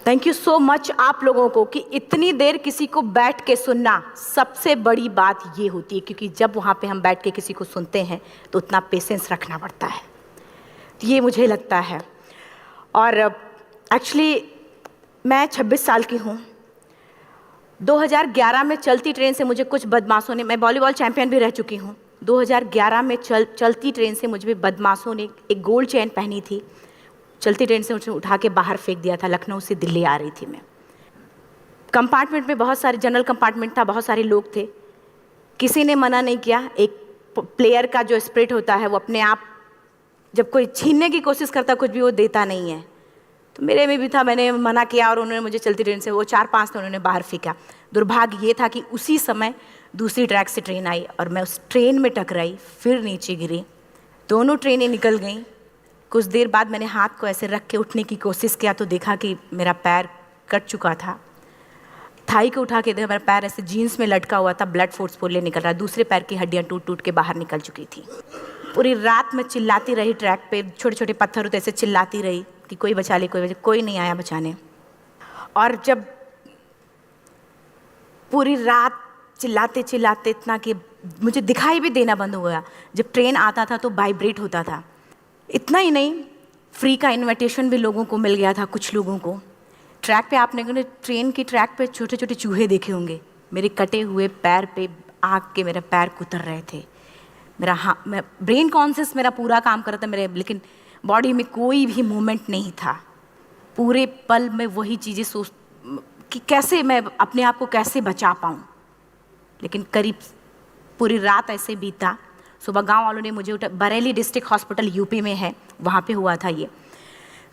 Thank you so much आप लोगों को कि इतनी देर किसी को बैठ के सुनना सबसे बड़ी बात ये होती है, क्योंकि जब वहाँ पे हम बैठ के किसी को सुनते हैं तो उतना पेशेंस रखना पड़ता है, तो ये मुझे लगता है। और एक्चुअली मैं 26 साल की हूँ। 2011 में चलती ट्रेन से मुझे कुछ बदमाशों ने, मैं वॉलीबॉल चैंपियन भी रह चुकी हूँ, 2011 में चलती ट्रेन से मुझे बदमाशों ने एक गोल्ड चेन पहनी थी, चलती ट्रेन से मुझे उठा के बाहर फेंक दिया था। लखनऊ से दिल्ली आ रही थी मैं। कंपार्टमेंट में बहुत सारे, जनरल कंपार्टमेंट था, बहुत सारे लोग थे, किसी ने मना नहीं किया। एक प्लेयर का जो स्पिरिट होता है वो अपने आप, जब कोई छीनने की कोशिश करता कुछ भी, वो देता नहीं है, तो मेरे में भी था। मैंने मना किया और उन्होंने मुझे चलती ट्रेन से, वो 4-5 थे, उन्होंने बाहर फेंका। दुर्भाग्य ये था कि उसी समय दूसरी ट्रैक से ट्रेन आई और मैं उस ट्रेन में टकराई, फिर नीचे गिरी, दोनों ट्रेनें निकल गईं। कुछ देर बाद मैंने हाथ को ऐसे रख के उठने की कोशिश किया तो देखा कि मेरा पैर कट चुका था। थाई को उठा के देखा, मेरा पैर ऐसे जीन्स में लटका हुआ था, ब्लड फोर्सफुली निकल रहा, दूसरे पैर की हड्डियाँ टूट टूट के बाहर निकल चुकी थी। पूरी रात मैं चिल्लाती रही ट्रैक पे, छोटे छोटे पत्थर होते ऐसे चिल्लाती रही कि कोई बचा ले, कोई बचा, कोई नहीं आया बचाने। और जब पूरी रात चिल्लाते चिल्लाते इतना कि मुझे दिखाई भी देना बंद हो गया, जब ट्रेन आता था तो वाइब्रेट होता था। इतना ही नहीं, फ्री का इनविटेशन भी लोगों को मिल गया था, कुछ लोगों को। ट्रैक पे आपने ट्रेन की ट्रैक पे छोटे छोटे चूहे देखे होंगे, मेरे कटे हुए पैर पे आग के मेरे पैर कुतर रहे थे। मैं ब्रेन कॉन्शियस मेरा पूरा काम कर रहा था मेरे, लेकिन बॉडी में कोई भी मूवमेंट नहीं था। पूरे पल में वही चीज़ें सोच कि कैसे मैं अपने आप को कैसे बचा पाऊँ। लेकिन करीब पूरी रात ऐसे बीता। सुबह गांव वालों ने मुझे बरेली डिस्ट्रिक्ट हॉस्पिटल यूपी में है, वहाँ पे हुआ था ये।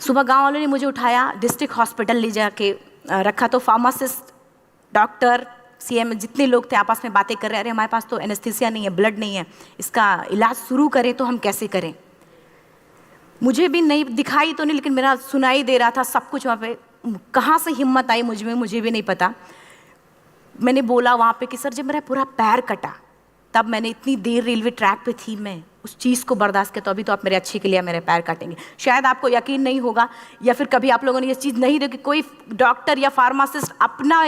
सुबह गांव वालों ने मुझे उठाया, डिस्ट्रिक्ट हॉस्पिटल ले जाके रखा, तो फार्मासिस्ट, डॉक्टर, सीएम, जितने लोग थे आपस में बातें कर रहे, अरे हमारे पास तो एनेस्थीसिया नहीं है, ब्लड नहीं है, इसका इलाज शुरू करें तो हम कैसे करें। मुझे भी नहीं दिखाई तो नहीं, लेकिन मेरा सुनाई दे रहा था सब कुछ वहाँ पे। कहाँ से हिम्मत आई मुझ में, मुझे भी नहीं पता। मैंने बोला वहाँ पे कि सर जब मेरा पूरा पैर कटा, तब मैंने इतनी देर रेलवे ट्रैक पे थी, मैं उस चीज़ को बर्दाश्त किया, तो अभी तो आप मेरे अच्छे के लिए मेरे पैर काटेंगे। शायद आपको यकीन नहीं होगा, या फिर कभी आप लोगों ने ये चीज़ नहीं देखी, कोई डॉक्टर या फार्मासिस्ट अपना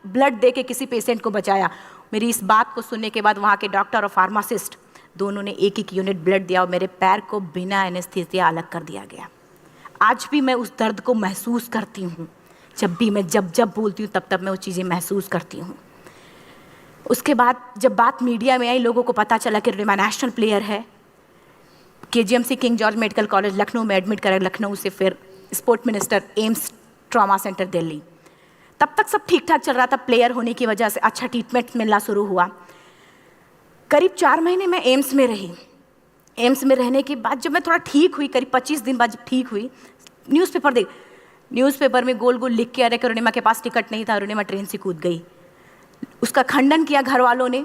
ब्लड दे के किसी पेशेंट को बचाया। मेरी इस बात को सुनने के बाद वहाँ के डॉक्टर और फार्मासिस्ट दोनों ने एक एक यूनिट ब्लड दिया और मेरे पैर को बिना एनेस्थीसिया अलग कर दिया गया। आज भी मैं उस दर्द को महसूस करती हूँ, जब भी मैं जब बोलती हूँ तब मैं वो चीज़ें महसूस करती हूँ। उसके बाद जब बात मीडिया में आई, लोगों को पता चला कि रिमा नेशनल प्लेयर है, KGMC king George medical college Lucknow में एडमिट करा, लखनऊ से फिर sport minister, AIIMS trauma centre Delhi. तब तक सब ठीक ठाक चल रहा था, प्लेयर होने की वजह से अच्छा ट्रीटमेंट मिलना शुरू हुआ। करीब 4 महीने मैं एम्स में रही। एम्स में रहने के बाद जब मैं थोड़ा ठीक हुई, करीब 25 दिन बाद जब ठीक हुई, न्यूज़पेपर में गोल गोल लिख के आ रहे कि अरुणिमा के पास टिकट नहीं था, अरुणिमा ट्रेन से कूद गई। उसका खंडन किया घर वालों ने,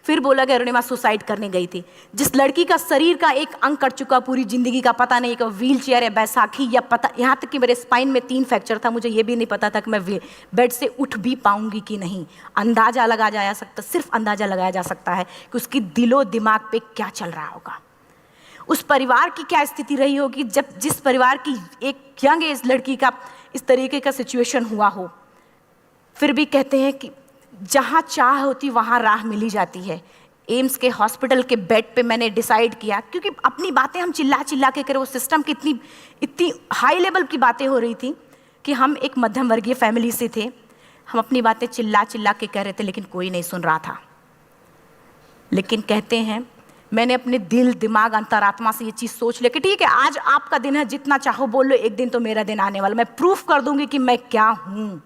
फिर बोला कि अरुणिमा सुसाइड करने गई थी। जिस लड़की का शरीर का एक अंग कट चुका, पूरी जिंदगी का पता नहीं कि व्हील चेयर है, बैसाखी या पता, यहाँ तक कि मेरे स्पाइन में 3 फ्रैक्चर था, मुझे ये भी नहीं पता था कि मैं बेड से उठ भी पाऊंगी कि नहीं। अंदाजा लगाया जा सकता, सिर्फ अंदाजा लगाया जा सकता है कि उसकी दिलो दिमाग पे क्या चल रहा होगा, उस परिवार की क्या स्थिति रही होगी, जब जिस परिवार की एक यंग एज लड़की का इस तरीके का सिचुएशन हुआ हो। फिर भी कहते हैं कि जहाँ चाह होती वहाँ राह मिली जाती है। एम्स के हॉस्पिटल के बेड पे मैंने डिसाइड किया, क्योंकि अपनी बातें हम चिल्ला चिल्ला के करें, वो सिस्टम की इतनी हाई लेवल की बातें हो रही थी कि हम एक मध्यम वर्गीय फैमिली से थे, हम अपनी बातें चिल्ला चिल्ला के कह रहे थे, लेकिन कोई नहीं सुन रहा था। लेकिन कहते हैं मैंने अपने दिल, दिमाग, अंतरात्मा से ये चीज़ सोच लिया कि ठीक है, आज आपका दिन है, जितना चाहो बोल लो, एक दिन तो मेरा दिन आने वाला, मैं प्रूफ कर दूंगी कि मैं क्या हूँ,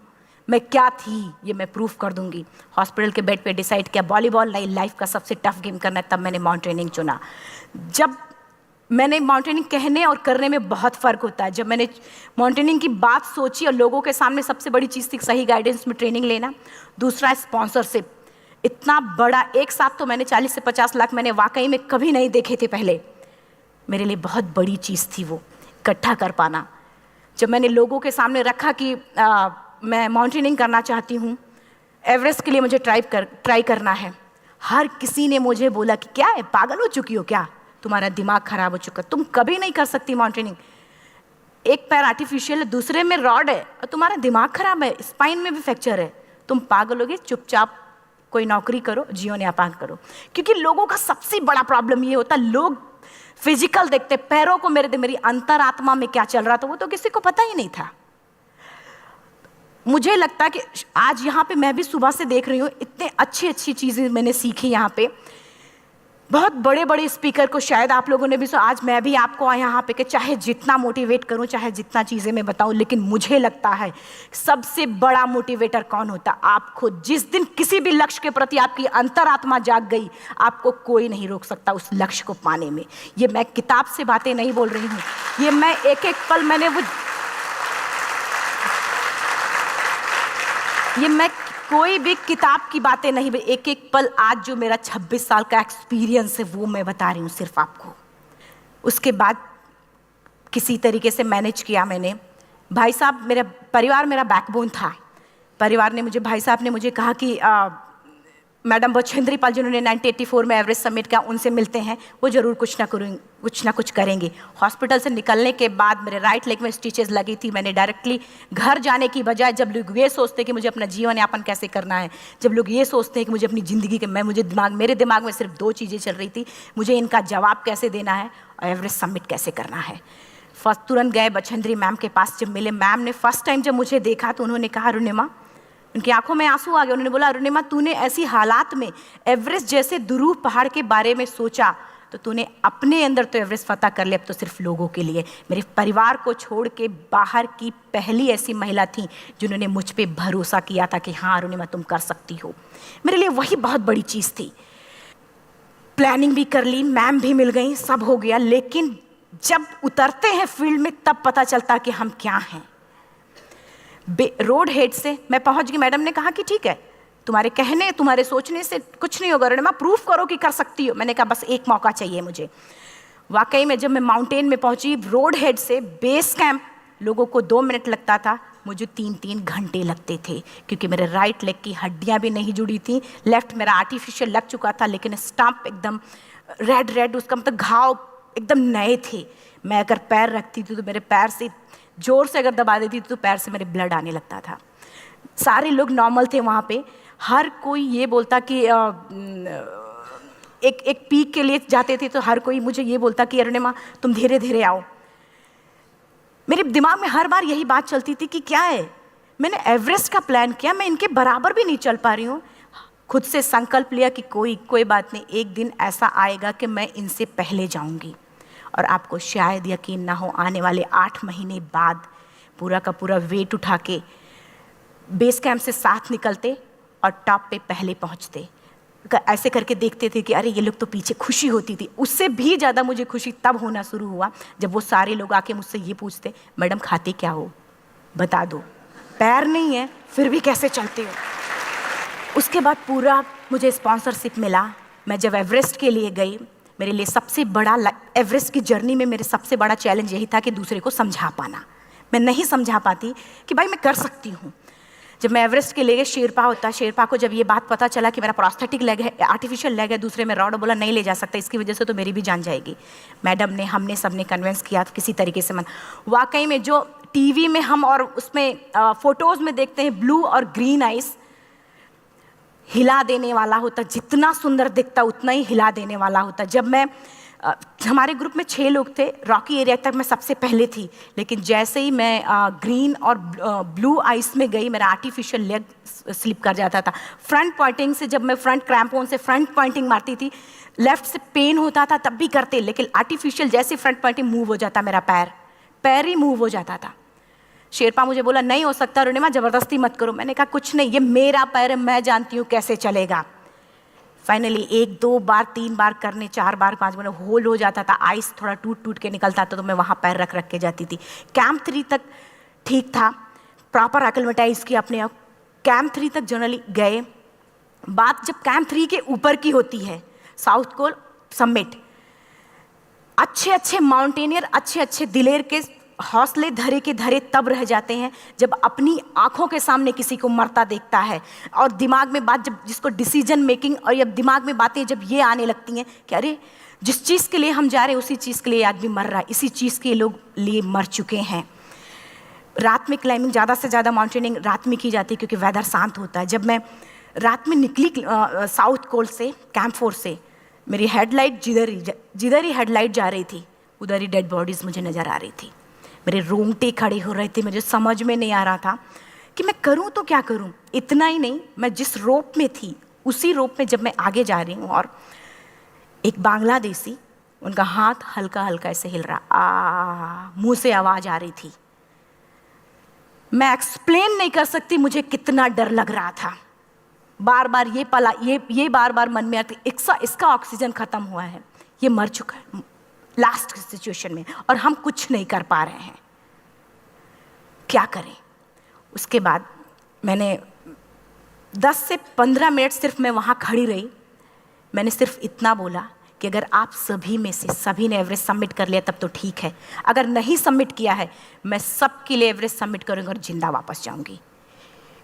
मैं क्या थी, ये मैं प्रूफ कर दूंगी। हॉस्पिटल के बेड पे डिसाइड किया वॉलीबॉल लाइफ का सबसे टफ गेम करना है, तब मैंने माउंटेनिंग चुना। जब मैंने माउंटेनिंग कहने और करने में बहुत फ़र्क होता है। जब मैंने माउंटेनिंग की बात सोची और लोगों के सामने, सबसे बड़ी चीज़ थी सही गाइडेंस में ट्रेनिंग लेना, दूसरा स्पॉन्सरशिप। इतना बड़ा एक साथ तो मैंने 40 से 50 लाख मैंने वाकई में कभी नहीं देखे थे पहले। मेरे लिए बहुत बड़ी चीज़ थी वो इकट्ठा कर पाना। जब मैंने लोगों के सामने रखा कि मैं माउंटेनिंग करना चाहती हूँ, एवरेस्ट के लिए मुझे ट्राई करना है, हर किसी ने मुझे बोला कि क्या है, पागल हो चुकी हो क्या, तुम्हारा दिमाग खराब हो चुका, तुम कभी नहीं कर सकती माउंटेनिंग। एक पैर आर्टिफिशियल है, दूसरे में रॉड है, और तुम्हारा दिमाग खराब है, स्पाइन में भी फ्रैक्चर है, तुम पागल होगे, चुपचाप कोई नौकरी करो, जीवन यापन करो। क्योंकि लोगों का सबसे बड़ा प्रॉब्लम ये होता है, लोग फिजिकल देखते, पैरों को मेरी अंतरात्मा में क्या चल रहा था वो तो किसी को पता ही नहीं था। मुझे लगता है कि आज यहाँ पे मैं भी सुबह से देख रही हूँ, इतने अच्छी चीज़ें मैंने सीखी यहाँ पे। बहुत बड़े बड़े स्पीकर को शायद आप लोगों ने भी आज मैं भी आपको यहाँ पे कि चाहे जितना मोटिवेट करूँ, चाहे जितना चीज़ें मैं बताऊँ, लेकिन मुझे लगता है सबसे बड़ा मोटिवेटर कौन होता? आप खुद। जिस दिन किसी भी लक्ष्य के प्रति आपकी अंतरात्मा जाग गई, आपको कोई नहीं रोक सकता उस लक्ष्य को पाने में। ये मैं किताब से बातें नहीं बोल रही हूँ, ये मैं एक एक पल मैं कोई भी किताब की बातें नहीं, एक एक पल आज जो मेरा 26 साल का एक्सपीरियंस है वो मैं बता रही हूँ सिर्फ आपको। उसके बाद किसी तरीके से मैनेज किया मैंने। भाई साहब, मेरा परिवार मेरा बैकबोन था। परिवार ने मुझे, भाई साहब ने मुझे कहा कि मैडम बछेंद्री पाल जिन्होंने 1984 में एवरेस्ट समिट किया, उनसे मिलते हैं, वो ज़रूर कुछ ना कुछ करेंगे। हॉस्पिटल से निकलने के बाद मेरे राइट लेग में स्टिचेस लगी थी। मैंने डायरेक्टली घर जाने की बजाय, जब लोग ये सोचते हैं कि मुझे अपना जीवन यापन कैसे करना है, जब लोग ये सोचते हैं कि मुझे अपनी ज़िंदगी के मेरे दिमाग में सिर्फ 2 चीज़ें चल रही थी, मुझे इनका जवाब कैसे देना है और एवरेस्ट समिट कैसे करना है। फर्स्ट तुरंत गए बछेंद्री मैम के पास। जब मिले, मैम ने फर्स्ट टाइम जब मुझे देखा तो उन्होंने कहा, अरुणिमा, उनकी आंखों में आंसू आ गए। उन्होंने बोला, अरुणिमा, तूने ऐसी हालात में एवरेस्ट जैसे दुरूह पहाड़ के बारे में सोचा तो तूने अपने अंदर तो एवरेस्ट फतह कर लिया, अब तो सिर्फ लोगों के लिए। मेरे परिवार को छोड़ के बाहर की पहली ऐसी महिला थी जिन्होंने मुझ पे भरोसा किया था कि हाँ अरुणिमा, तुम कर सकती हो। मेरे लिए वही बहुत बड़ी चीज़ थी। प्लानिंग भी कर ली, मैम भी मिल गई, सब हो गया। लेकिन जब उतरते हैं फील्ड में तब पता चलता कि हम क्या हैं। रोड हेड से मैं पहुंच गई। मैडम ने कहा कि ठीक है, तुम्हारे कहने, तुम्हारे सोचने से कुछ नहीं होगा अरुणिमा, प्रूफ करो कि कर सकती हो। मैंने कहा बस एक मौका चाहिए मुझे। वाकई में जब मैं माउंटेन में पहुंची, रोड हेड से बेस कैंप लोगों को 2 मिनट लगता था, मुझे 3-3 घंटे लगते थे, क्योंकि मेरे राइट लेग की हड्डियां भी नहीं जुड़ी थी। लेफ्ट मेरा आर्टिफिशियल लग चुका था, लेकिन स्टंप एकदम रेड, उसका मतलब घाव एकदम नए थे। मैं अगर पैर रखती थी तो मेरे पैर से जोर से अगर दबा देती थी तो पैर से मेरे ब्लड आने लगता था। सारे लोग नॉर्मल थे वहाँ पे। हर कोई ये बोलता कि एक पीक के लिए जाते थे तो हर कोई मुझे ये बोलता कि अरुणिमा, तुम धीरे धीरे आओ। मेरे दिमाग में हर बार यही बात चलती थी कि क्या है, मैंने एवरेस्ट का प्लान किया, मैं इनके बराबर भी नहीं चल पा रही हूँ। खुद से संकल्प लिया कि कोई बात नहीं, एक दिन ऐसा आएगा कि मैं इनसे पहले जाऊँगी। और आपको शायद यकीन ना हो, आने वाले 8 महीने बाद पूरा का पूरा वेट उठा के बेस कैंप से साथ निकलते और टॉप पे पहले पहुंचते। ऐसे करके देखते थे कि अरे ये लोग तो पीछे। खुशी होती थी। उससे भी ज़्यादा मुझे खुशी तब होना शुरू हुआ जब वो सारे लोग आके मुझसे ये पूछते, मैडम खाते क्या हो, बता दो, पैर नहीं है फिर भी कैसे चलते हो। उसके बाद पूरा मुझे स्पॉन्सरशिप मिला। मैं जब एवरेस्ट के लिए गई, मेरे लिए सबसे बड़ा, एवरेस्ट की जर्नी में मेरे सबसे बड़ा चैलेंज यही था कि दूसरे को समझा पाना। मैं नहीं समझा पाती कि भाई मैं कर सकती हूँ। जब मैं एवरेस्ट के लिए, शेरपा होता, शेरपा को जब ये बात पता चला कि मेरा प्रोस्थेटिक लेग है, आर्टिफिशियल लेग है, दूसरे में रॉड, बोला नहीं ले जा सकता, इसकी वजह से तो मेरी भी जान जाएगी। मैडम ने, हमने सबने कन्विंस किया किसी तरीके से। मन वाकई में जो टीवी में हम और उसमें फोटोज़ में देखते हैं ब्लू और ग्रीन आइस, हिला देने वाला होता, जितना सुंदर दिखता उतना ही हिला देने वाला होता। जब मैं हमारे ग्रुप में 6 लोग थे, रॉकी एरिया तक मैं सबसे पहले थी, लेकिन जैसे ही मैं ग्रीन और ब्लू आइस में गई, मेरा आर्टिफिशियल लेग स्लिप कर जाता था। फ्रंट पॉइंटिंग से, जब मैं फ्रंट क्रैम्पोन से फ्रंट पॉइंटिंग मारती थी, लेफ्ट से पेन होता था तब भी करते, लेकिन आर्टिफिशियल जैसे फ्रंट पॉइंटिंग मूव हो जाता, मेरा पैर ही मूव हो जाता था। शेरपा मुझे बोला नहीं हो सकता अरुणिमा, ज़बरदस्ती मत करो। मैंने कहा कुछ नहीं, ये मेरा पैर है, मैं जानती हूँ कैसे चलेगा। फाइनली 1-2 बार 3 बार करने, 4 बार 5 बार होल हो जाता था, आइस थोड़ा टूट के निकलता था, तो मैं वहाँ पैर रख के जाती थी। कैंप 3 तक ठीक था, प्रॉपर एक्लेमेटाइज किया अपने आप। कैंप 3 तक जनरली गए। बात जब कैंप 3 के ऊपर की होती है, साउथ कोल समिट, अच्छे माउंटेनियर, अच्छे दिलेर के हौसले धरे के धरे तब रह जाते हैं जब अपनी आंखों के सामने किसी को मरता देखता है, और दिमाग में बात, जब जिसको डिसीजन मेकिंग, और जब दिमाग में बातें जब ये आने लगती हैं कि अरे जिस चीज़ के लिए हम जा रहे हैं उसी चीज़ के लिए आदमी मर रहा है, इसी चीज़ के लोग लिए मर चुके हैं। रात में क्लाइंबिंग, ज़्यादा से ज़्यादा माउंटेनिंग रात में की जाती है क्योंकि वेदर शांत होता है। जब मैं रात में निकली साउथ कोल से, कैंप 4 से, मेरी हेडलाइट जिधर ही हेडलाइट जा रही थी उधर ही डेड बॉडीज़ मुझे नज़र आ रही थी। मेरे रोंगटे खड़े हो रहे थे, मुझे समझ में नहीं आ रहा था कि मैं करूं तो क्या करूं। इतना ही नहीं, मैं जिस रोप में थी उसी रोप में जब मैं आगे जा रही हूं और एक बांग्लादेशी, उनका हाथ हल्का हल्का ऐसे हिल रहा, मुंह से आवाज़ आ रही थी। मैं एक्सप्लेन नहीं कर सकती मुझे कितना डर लग रहा था। बार बार ये बार बार मन में आती, इसका ऑक्सीजन खत्म हुआ है, ये मर चुका है लास्ट सिचुएशन में, और हम कुछ नहीं कर पा रहे हैं, क्या करें। उसके बाद मैंने 10 से 15 मिनट सिर्फ मैं वहाँ खड़ी रही। मैंने सिर्फ इतना बोला कि अगर आप सभी में से सभी ने एवरेस्ट सबमिट कर लिया तब तो ठीक है, अगर नहीं सबमिट किया है मैं सबके लिए एवरेस्ट सबमिट करूँगी और जिंदा वापस जाऊँगी।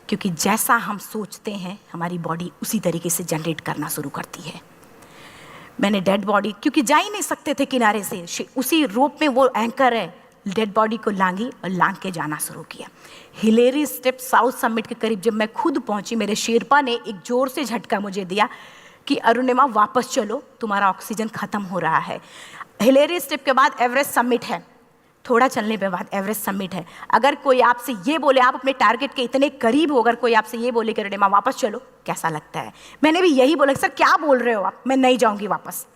क्योंकि जैसा हम सोचते हैं हमारी बॉडी उसी तरीके से जनरेट करना शुरू करती है। मैंने डेड बॉडी, क्योंकि जा ही नहीं सकते थे किनारे से, उसी रोप में वो एंकर है, डेड बॉडी को लांगी और लांग के जाना शुरू किया। हिलेरी स्टेप साउथ समिट के करीब जब मैं खुद पहुंची, मेरे शेरपा ने एक जोर से झटका मुझे दिया कि अरुणिमा वापस चलो, तुम्हारा ऑक्सीजन खत्म हो रहा है। हिलेरी स्टेप के बाद एवरेस्ट समिट है, थोड़ा चलने के बाद एवरेस्ट समिट है। अगर कोई आपसे ये बोले, आप अपने टारगेट के इतने करीब हो, अगर कोई आपसे ये बोले कि अरुणिमा वापस चलो, कैसा लगता है? मैंने भी यही बोला, सर क्या बोल रहे हो आप, मैं नहीं जाऊंगी वापस।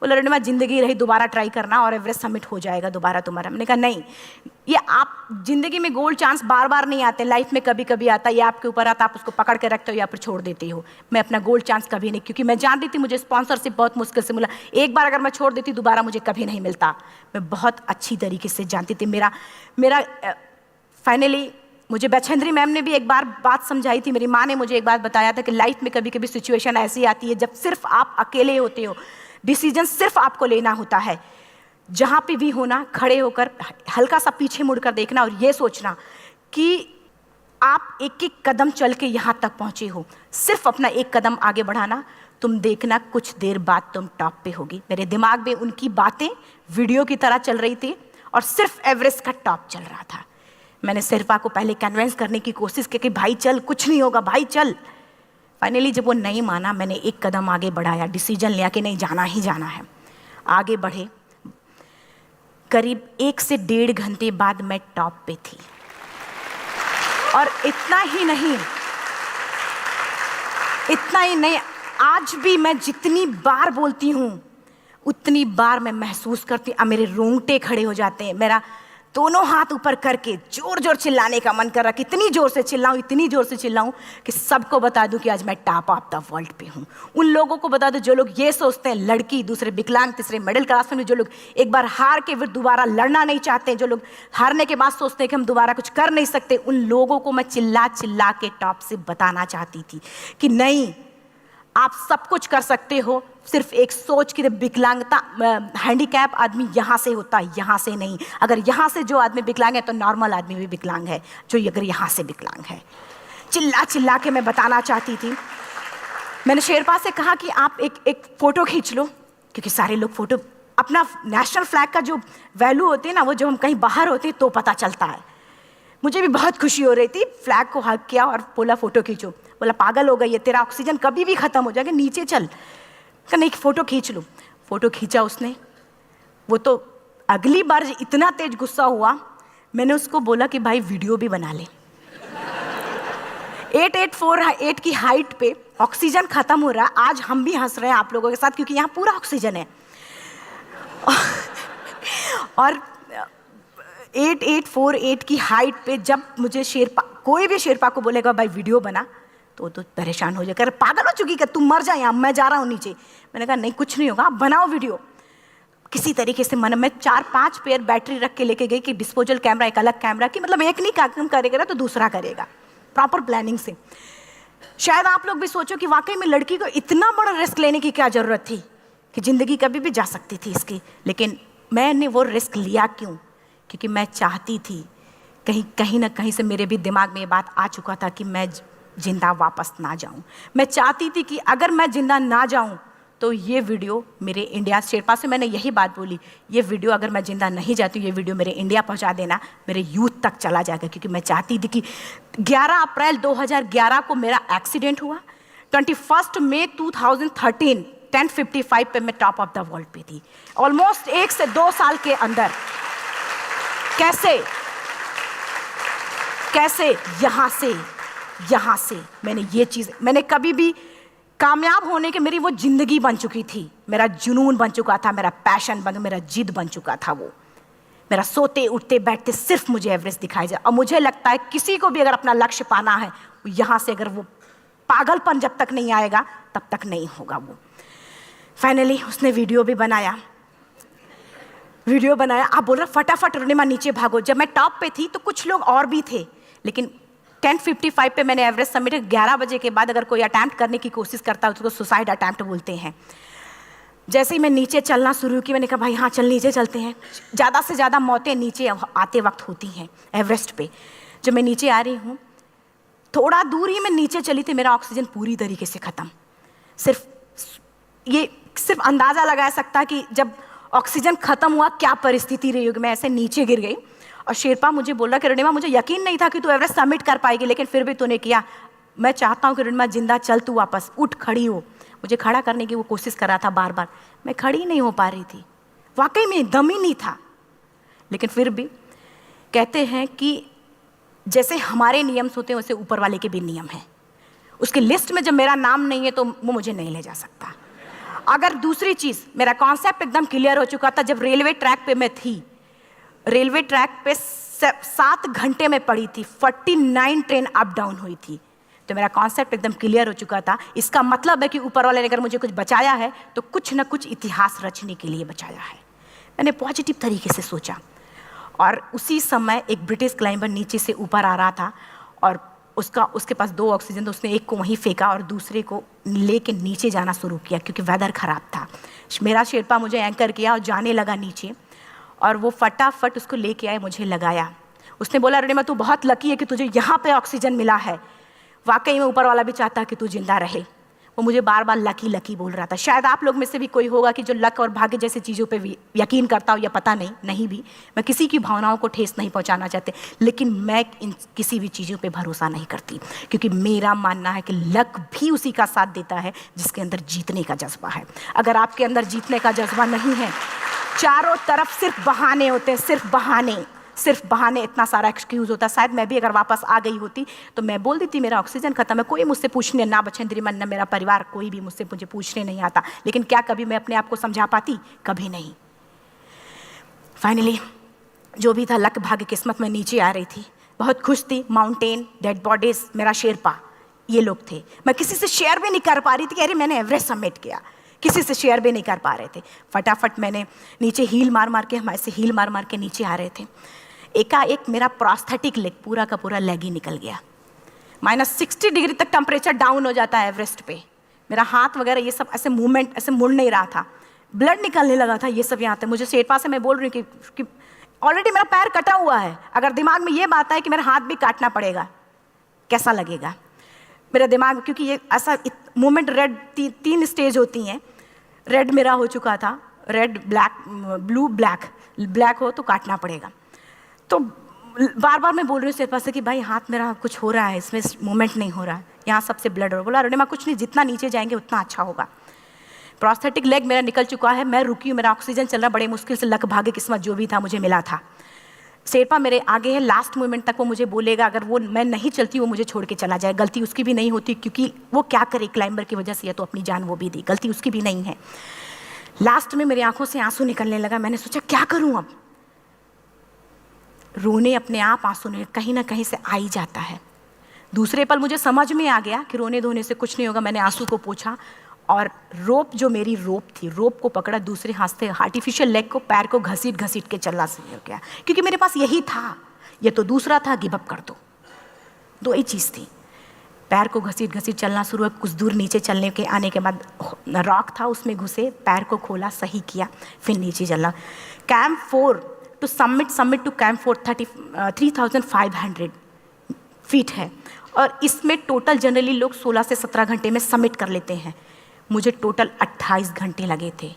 बोले अरुणिमा जिंदगी रही, दोबारा ट्राई करना और एवरेस्ट समिट हो जाएगा दोबारा तुम्हारा। मैंने कहा नहीं, ये आप जिंदगी में गोल्ड चांस बार बार नहीं आते, लाइफ में कभी कभी आता है, ये आपके ऊपर आता, आप उसको पकड़ के रखते हो या फिर छोड़ देते हो। मैं अपना गोल्ड चांस कभी नहीं, क्योंकि मैं जानती थी मुझे स्पॉन्सरशिप बहुत मुश्किल से मिला, एक बार अगर मैं छोड़ देती दोबारा मुझे कभी नहीं मिलता। मैं बहुत अच्छी तरीके से जानती थी। मेरा फाइनली मुझे बछेंद्री मैम ने भी एक बार बात समझाई थी, मेरी माँ ने मुझे एक बात बताया था कि लाइफ में कभी कभी सिचुएशन ऐसी आती है जब सिर्फ आप अकेले होते हो, डिसीजन सिर्फ आपको लेना होता है। जहाँ पे भी होना, खड़े होकर हल्का सा पीछे मुड़कर देखना और ये सोचना कि आप एक एक कदम चल के यहाँ तक पहुँचे हो, सिर्फ अपना एक कदम आगे बढ़ाना, तुम देखना कुछ देर बाद तुम टॉप पे होगी। मेरे दिमाग में उनकी बातें वीडियो की तरह चल रही थी और सिर्फ एवरेस्ट का टॉप चल रहा था। मैंने शेरपा को पहले कन्विंस करने की कोशिश की कि भाई चल, कुछ नहीं होगा भाई चल। फाइनली जब वो नहीं माना, मैंने एक कदम आगे बढ़ाया, डिसीजन लिया कि नहीं जाना ही जाना है। आगे बढ़े, करीब 1 से 1.5 घंटे बाद मैं टॉप पे थी। और इतना ही नहीं, आज भी मैं जितनी बार बोलती हूँ उतनी बार मैं महसूस करती हूँ, मेरे रोंगटे खड़े हो जाते हैं, मेरा दोनों हाथ ऊपर करके जोर जोर चिल्लाने का मन कर रहा, कितनी जोर से चिल्लाऊं, इतनी जोर से चिल्लाऊं कि सबको बता दूं कि आज मैं टॉप ऑफ द वर्ल्ड पे हूं। उन लोगों को बता दूं जो लोग ये सोचते हैं, लड़की, दूसरे विकलांग, तीसरे मिडिल क्लास में, जो लोग एक बार हार के फिर दोबारा लड़ना नहीं चाहते, जो लोग हारने के बाद सोचते हैं कि हम दोबारा कुछ कर नहीं सकते, उन लोगों को मैं चिल्ला चिल्ला के टॉप से बताना चाहती थी कि नहीं, आप सब कुछ कर सकते हो, सिर्फ एक सोच की विकलांगता, हैंडीकैप आदमी यहाँ से होता है, यहाँ से नहीं। अगर यहाँ से जो आदमी विकलांग है तो नॉर्मल आदमी भी विकलांग है, जो अगर यहाँ से विकलांग है। चिल्ला चिल्ला के मैं बताना चाहती थी। मैंने शेरपा से कहा कि आप एक फ़ोटो खींच लो, क्योंकि सारे लोग फ़ोटो, अपना नेशनल फ्लैग का जो वैल्यू होती है ना, वो जब हम कहीं बाहर होते हैं तो पता चलता है। मुझे भी बहुत खुशी हो रही थी, फ्लैग को हग किया और बोला फ़ोटो खींचो। बोला पागल हो गई है, तेरा ऑक्सीजन कभी भी ख़त्म हो जाएगा, नीचे चल। कहा नहीं, फ़ोटो खींच लो। फ़ोटो खींचा उसने। वो तो अगली बार इतना तेज गुस्सा हुआ, मैंने उसको बोला कि भाई वीडियो भी बना ले। 8848 की हाइट पे ऑक्सीजन ख़त्म हो रहा है। आज हम भी हंस रहे हैं आप लोगों के साथ, क्योंकि यहाँ पूरा ऑक्सीजन है। और 8848 की हाइट पे जब मुझे शेरपा, कोई भी शेरपा को बोलेगा भाई वीडियो बना, तो परेशान हो जाएगा, पागल हो चुकी, कि तुम मर जाए, मैं जा रहा हूँ नीचे। मैंने कहा नहीं, कुछ नहीं होगा, आप बनाओ वीडियो। किसी तरीके से मैं 4-5 पेयर बैटरी रख के लेके गई कि डिस्पोजल कैमरा, एक अलग कैमरा की, मतलब एक नहीं काम करेगा तो दूसरा करेगा, प्रॉपर प्लानिंग से। शायद आप लोग भी सोचो कि वाकई में लड़की को इतना बड़ा रिस्क लेने की क्या ज़रूरत थी, कि ज़िंदगी कभी भी जा सकती थी इसकी। लेकिन मैंने वो रिस्क लिया क्यों? क्योंकि मैं चाहती थी, कहीं ना कहीं से मेरे भी दिमाग में ये बात आ चुका था कि मैं जिंदा वापस ना जाऊं। मैं चाहती थी कि अगर मैं जिंदा ना जाऊं तो ये वीडियो मेरे इंडिया शेरपा से मैंने यही बात बोली, ये वीडियो अगर मैं जिंदा नहीं जाती, ये वीडियो मेरे इंडिया पहुंचा देना, मेरे यूथ तक चला जाएगा। क्योंकि मैं चाहती थी कि 11 अप्रैल 2011 को मेरा एक्सीडेंट हुआ, 21 मई 2013 10:55 पे मैं टॉप ऑफ द वर्ल्ड पे थी। ऑलमोस्ट 1 से 2 साल के अंदर कैसे यहाँ से मैंने ये चीज़, मैंने कभी भी कामयाब होने के, मेरी वो जिंदगी बन चुकी थी, मेरा जुनून बन चुका था, मेरा पैशन मेरा जिद बन चुका था। वो मेरा सोते उठते बैठते सिर्फ मुझे एवरेस्ट दिखाई जाए। और मुझे लगता है किसी को भी अगर अपना लक्ष्य पाना है, यहाँ से अगर वो पागलपन जब तक नहीं आएगा तब तक नहीं होगा। वो फाइनली उसने वीडियो भी बनाया। आप बोल रहे फटाफट रोनिमा नीचे भागो। जब मैं टॉप पे थी तो कुछ लोग और भी थे, लेकिन 10:55 पे मैंने एवरेस्ट समिट, 11 बजे के बाद अगर कोई अटैम्प्ट करने की कोशिश करता है उसको सुसाइड अटैम्प्ट बोलते हैं। जैसे ही मैं नीचे चलना शुरू की, मैंने कहा भाई हाँ चल नीचे चलते हैं। ज़्यादा से ज़्यादा मौतें नीचे आते वक्त होती हैं एवरेस्ट पे। जब मैं नीचे आ रही हूँ, थोड़ा दूर ही मैं नीचे चली थी, मेरा ऑक्सीजन पूरी तरीके से ख़त्म। सिर्फ अंदाज़ा लगा सकता कि जब ऑक्सीजन ख़त्म हुआ क्या परिस्थिति रही होगी। मैं ऐसे नीचे गिर गई और शेरपा मुझे बोला कि रोनिमा मुझे यकीन नहीं था कि तू एवरेस्ट सबमिट कर पाएगी, लेकिन फिर भी तूने किया। मैं चाहता हूँ कि रोनिमा जिंदा चल, तू वापस उठ, खड़ी हो। मुझे खड़ा करने की वो कोशिश कर रहा था बार बार, मैं खड़ी नहीं हो पा रही थी, वाकई में दम ही नहीं था। लेकिन फिर भी कहते हैं कि जैसे हमारे नियम होते हैं वैसे ऊपर वाले के भी नियम हैं। उसकी लिस्ट में जब मेरा नाम नहीं है तो वो मुझे नहीं ले जा सकता। अगर दूसरी चीज़, मेरा कॉन्सेप्ट एकदम क्लियर हो चुका था। जब रेलवे ट्रैक पे मैं थी, रेलवे ट्रैक पे 7 घंटे में पड़ी थी, 49 ट्रेन अप डाउन हुई थी, तो मेरा कॉन्सेप्ट एकदम क्लियर हो चुका था। इसका मतलब है कि ऊपर वाले ने अगर मुझे कुछ बचाया है तो कुछ ना कुछ इतिहास रचने के लिए बचाया है। मैंने पॉजिटिव तरीके से सोचा। और उसी समय एक ब्रिटिश क्लाइंबर नीचे से ऊपर आ रहा था और उसके पास 2 ऑक्सीजन, तो उसने एक को वहीं फेंका और दूसरे को लेके नीचे जाना शुरू किया क्योंकि वेदर ख़राब था। मेरा शेरपा मुझे एंकर किया और जाने लगा नीचे, और वो फटाफट उसको लेके आए, मुझे लगाया। उसने बोला रोनिमा तू बहुत लकी है कि तुझे यहाँ पे ऑक्सीजन मिला है। वाकई में ऊपर वाला भी चाहता है कि तू जिंदा रहे। वो मुझे बार बार लकी लकी बोल रहा था। शायद आप लोग में से भी कोई होगा कि जो लक और भाग्य जैसी चीज़ों पे भी यकीन करता हो, या पता नहीं भी। मैं किसी की भावनाओं को ठेस नहीं पहुंचाना चाहती, लेकिन मैं इन किसी भी चीज़ों पे भरोसा नहीं करती, क्योंकि मेरा मानना है कि लक भी उसी का साथ देता है जिसके अंदर जीतने का जज्बा है। अगर आपके अंदर जीतने का जज्बा नहीं है, चारों तरफ सिर्फ बहाने होते हैं, सिर्फ बहाने, इतना सारा एक्सक्यूज़ होता है। शायद मैं भी अगर वापस आ गई होती तो मैं बोल देती मेरा ऑक्सीजन खत्म है, कोई मुझसे पूछने ना बचेंद्री मन, न मेरा परिवार, कोई भी मुझे पूछने नहीं आता। लेकिन क्या कभी मैं अपने आप को समझा पाती? कभी नहीं। फाइनली जो भी था, लक भाग्य किस्मत में नीचे आ रही थी, बहुत खुश थी। माउंटेन, डेड बॉडीज, मेरा शेरपा, ये लोग थे। मैं किसी से शेयर भी नहीं कर पा रही थी कि अरे मैंने एवरेस्ट सबमिट किया, किसी से शेयर भी नहीं कर पा रहे थे। फटाफट मैंने नीचे हील मार के, हम ऐसे हील मार के नीचे आ रहे थे। एकाएक मेरा प्रोस्थेटिक लेग, पूरा का पूरा लेग ही निकल गया। -60 डिग्री तक टेम्परेचर डाउन हो जाता है एवरेस्ट पे। मेरा हाथ वगैरह ये सब ऐसे मूवमेंट, ऐसे मुड़ नहीं रहा था, ब्लड निकलने लगा था, ये सब यहाँ तक। मुझे शेरपा से मैं बोल रही हूँ कि ऑलरेडी मेरा पैर कटा हुआ है, अगर दिमाग में ये बात है कि मेरा हाथ भी काटना पड़ेगा, कैसा लगेगा मेरा दिमाग। क्योंकि ये ऐसा मूवमेंट, रेड 3 स्टेज होती हैं। रेड मेरा हो चुका था, रेड, ब्लैक, ब्लू, ब्लैक हो तो काटना पड़ेगा। तो बार बार मैं बोल रही हूँ शेरपा से कि भाई हाथ मेरा कुछ हो रहा है, इसमें मूवमेंट नहीं हो रहा है, यहाँ सबसे ब्लड हो रहा है। बोला रोनिमा कुछ नहीं, जितना नीचे जाएंगे उतना अच्छा होगा। प्रोस्थेटिक लेग मेरा निकल चुका है, मैं रुकी हूँ, मेरा ऑक्सीजन चल रहा, बड़े मुश्किल से लक भाग्य किस्मत जो भी था मुझे मिला था। शेरपा मेरे आगे है, लास्ट मोमेंट तक वो मुझे बोलेगा, अगर वो मैं नहीं चलती वो मुझे छोड़ के चला जाए। गलती उसकी भी नहीं होती, क्योंकि वो क्या करे, क्लाइंबर की वजह से या तो अपनी जान वो भी दी, गलती उसकी भी नहीं है। लास्ट में मेरी आंखों से आंसू निकलने लगा। मैंने सोचा क्या करूं अब, रोने अपने आप आंसू ने कहीं ना कहीं से आ ही जाता है। दूसरे पल मुझे समझ में आ गया कि रोने धोने से कुछ नहीं होगा। मैंने आंसू को पोंछा और रोप, जो मेरी रोप थी, रोप को पकड़ा, दूसरे हाथ से आर्टिफिशियल लेग को, पैर को घसीट के चलना शुरू हो गया, क्योंकि मेरे पास यही था। ये तो दूसरा था, गिव अप कर दो ही चीज़ थी। पैर को घसीट चलना शुरू हुआ। कुछ दूर नीचे चलने के आने के बाद रॉक था, उसमें घुसे, पैर को खोला, सही किया, फिर नीचे चलना। Camp 4 to summit to camp 4 3500 feet है, और इसमें टोटल जनरली लोग 16 से 17 घंटे में सबमिट कर लेते हैं। मुझे टोटल 28 घंटे लगे थे।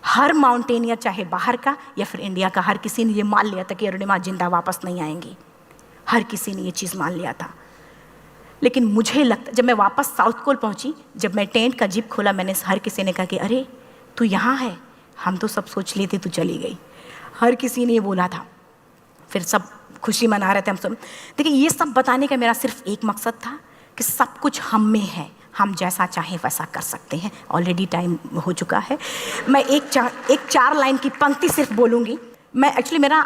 हर माउंटेनियर, चाहे बाहर का या फिर इंडिया का, हर किसी ने ये मान लिया था कि अरुणिमा जिंदा वापस नहीं आएंगी। हर किसी ने ये चीज़ मान लिया था। लेकिन मुझे लगता, जब मैं वापस साउथ पोल पहुंची, जब मैं टेंट का जिप खोला, मैंने हर किसी ने कहा कि अरे तू यहाँ है, हम तो सब सोच लिए थे तू चली गई। हर किसी ने ये बोला था। फिर सब खुशी मना रहे थे हम सब। देखिए, ये सब बताने का मेरा सिर्फ एक मकसद था कि सब कुछ हम में है, हम जैसा चाहें वैसा कर सकते हैं। ऑलरेडी टाइम हो चुका है। मैं एक चार लाइन की पंक्ति सिर्फ बोलूँगी। मैं एक्चुअली, मेरा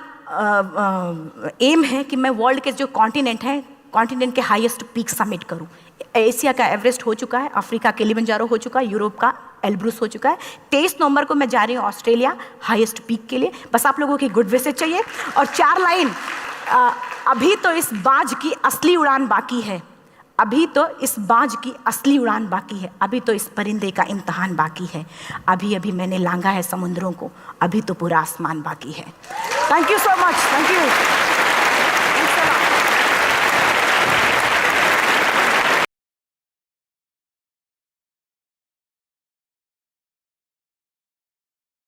एम है कि मैं वर्ल्ड के जो कॉन्टिनेंट हैं, कॉन्टिनेंट के हाईएस्ट पीक समिट करूं। एशिया का एवरेस्ट हो चुका है, अफ्रीका किलिमंजारो हो चुका है, यूरोप का एल्ब्रूस हो चुका है। 23 नवंबर को मैं जा रही हूँ ऑस्ट्रेलिया हाईएस्ट पीक के लिए। बस आप लोगों की गुड विशेस चाहिए। और 4 लाइन, अभी तो इस बाज की असली उड़ान बाकी है, अभी तो इस बाज की असली उड़ान बाकी है, अभी तो इस परिंदे का इम्तहान बाकी है, अभी अभी मैंने लांघा है समुद्रों को, अभी तो पूरा आसमान बाकी है। Thank you so much, thank you.